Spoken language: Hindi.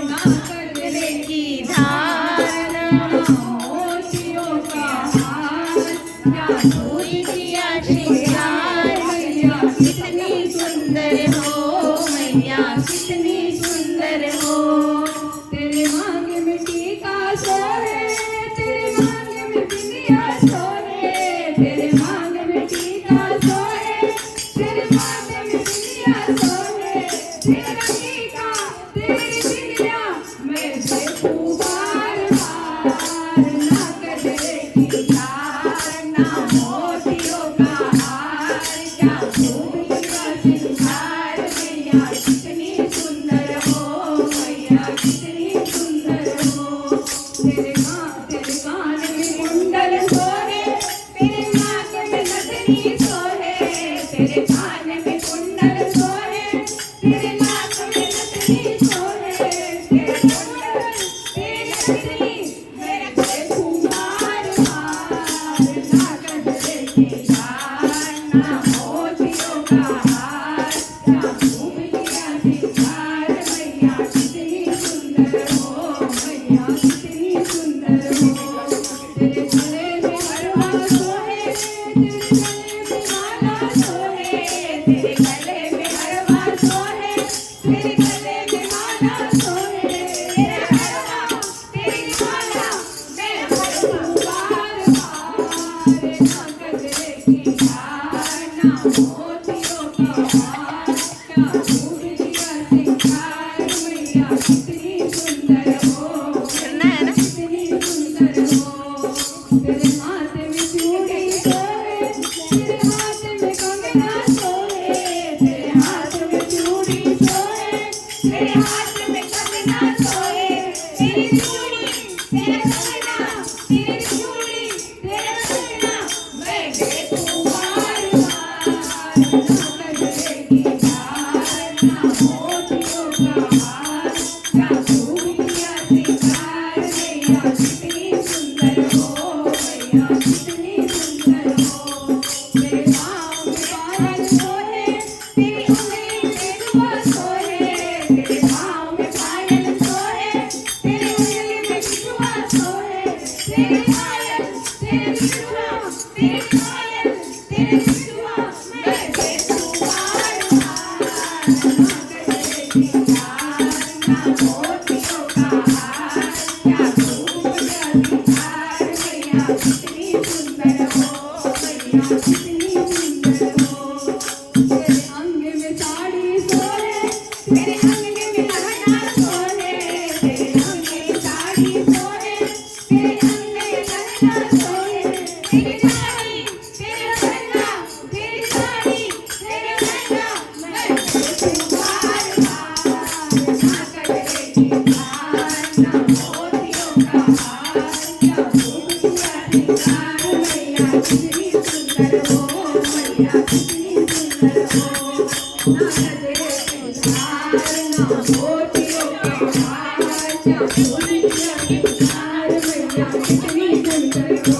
ना कजरे की धार मोतियों का हार क्या धूल किया श्रृंगार मैया कितनी सुंदर हो मैया कितनी सुंदर हो तेरे मांग में टीका सोहे तेरे मांग में बिंदिया सोहे तेरे मांग में टीका सोहे तेरे मांग में बिंदिया सोहे तेरा टीका तेरी बिंदिया मैं देखूं बार बार ना कजरे की धार ना मोतियों का हार क्या धूल का श्रृंगार मैया कितनी सुंदर हो मैया कितनी सुंदर हो तेरे कान में कुंडल सोहे तेरे नाक में नथनी सोहे तेरे कान में कुंडल सोहे तेरे नाक में नथनी सोहे तेरे कुंडल तेरी नथनी मैं देखूं बार बार ना कजरे की धार ना मोतियों का हार क्या धूम किया श्रृंगार मैया कितनी सुंदर हो मैया कितनी सुंदर हो तेरे गले में हरवा सोहे तेरे गले में माला सोहे तेरे गले में हरवा सोहे तेरे गले में माला सोहे तेरा हरवा तेरी माला मैं देखूं बार बार ना कजरे की धार ना मोतियों का हार क्या धूल किया श्रृंगार मैया कितनी सुंदर हो कितनी सुंदर हो तेरे माथे में चूड़ी सोहे तेरे हाथ में कंगना सोहे तेरे हाथ में चूड़ी सोहे तेरे हाथ में कंगना सोहे तेरी चूड़ी तेरा कंगना तेरी चूड़ी तेरा कंगना मैं देखूं बार बार ना कजरे की धार ना मोतियों का हार क्या धूल किया श्रृंगार मैया कितनी सुंदर हो मैया कितनी सुंदर हो तेरे पाँव में पायल सोहे तेरी उंगली में बिछुआ सोहे तेरे पाँव में पायल सोहे तेरी उंगली में बिछुआ सोहे तेरी पायल तेरी बिछुआ तेरी पायल तेरी बिछुआ मैं देखूं बार बार ना कजरे की धार ना मोतियों का हार क्या धूल किया श्रृंगार मैया कितनी सुंदर हो मैया कितनी सुंदर हो तेरे अंग में साड़ी सोहे तेरे अंग में लहंगा सोहे तेरे अंग में साड़ी सोहे तेरे अंग में लहंगा सोहे तेरी साड़ी तेरा लहंगा तेरी साड़ी तेरा लहंगा मैं देखूं बार बार ना कजरे की धार ना मोतियों का हार क्या धूल किया श्रृंगार मैया कितनी सुंदर हो मैया कितनी सुंदर हो ना कजरे की धार ना मोतियों का हार क्या धूल किया श्रृंगार मैया कितनी सुंदर हो